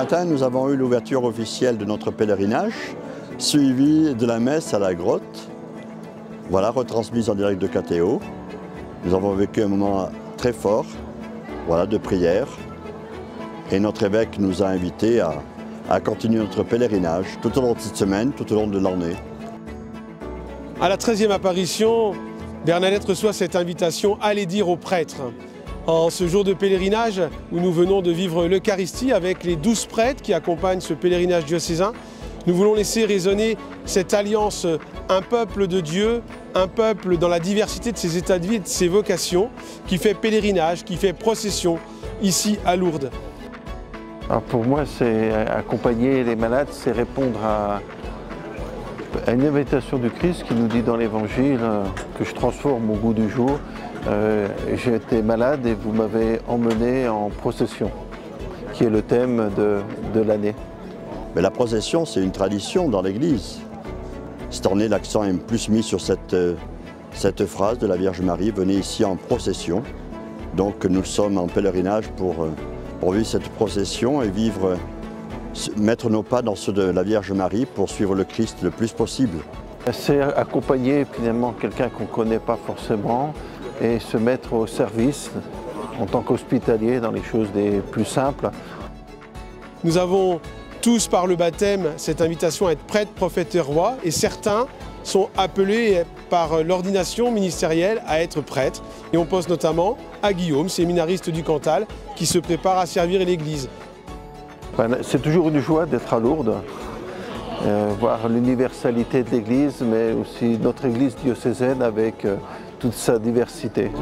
matin, nous avons eu l'ouverture officielle de notre pèlerinage, suivie de la messe à la grotte, voilà, retransmise en direct de KTO. Nous avons vécu un moment très fort, voilà, de prière, et notre évêque nous a invités à continuer notre pèlerinage tout au long de cette semaine, tout au long de l'année. À la 13e apparition, Bernadette reçoit cette invitation « Allez dire aux prêtres ». En ce jour de pèlerinage où nous venons de vivre l'Eucharistie avec les 12 prêtres qui accompagnent ce pèlerinage diocésain, nous voulons laisser résonner cette alliance, un peuple de Dieu, un peuple dans la diversité de ses états de vie et de ses vocations, qui fait pèlerinage, qui fait procession ici à Lourdes. Alors pour moi, c'est accompagner les malades, c'est répondre à une invitation du Christ qui nous dit dans l'Évangile que je transforme au goût du jour. J'ai été malade et vous m'avez emmené en procession, qui est le thème de l'année. Mais la procession, c'est une tradition dans l'Église. Cette année, l'accent est plus mis sur cette phrase de la Vierge Marie, venez ici en procession. Donc nous sommes en pèlerinage pour vivre cette procession et mettre nos pas dans ceux de la Vierge Marie pour suivre le Christ le plus possible. C'est accompagner finalement quelqu'un qu'on ne connaît pas forcément et se mettre au service en tant qu'hospitalier dans les choses les plus simples. Nous avons tous par le baptême cette invitation à être prêtre, prophète et roi, et certains sont appelés par l'ordination ministérielle à être prêtres. Et on pense notamment à Guillaume, séminariste du Cantal, qui se prépare à servir l'Église. C'est toujours une joie d'être à Lourdes, voir l'universalité de l'Église, mais aussi notre Église diocésaine avec toute sa diversité.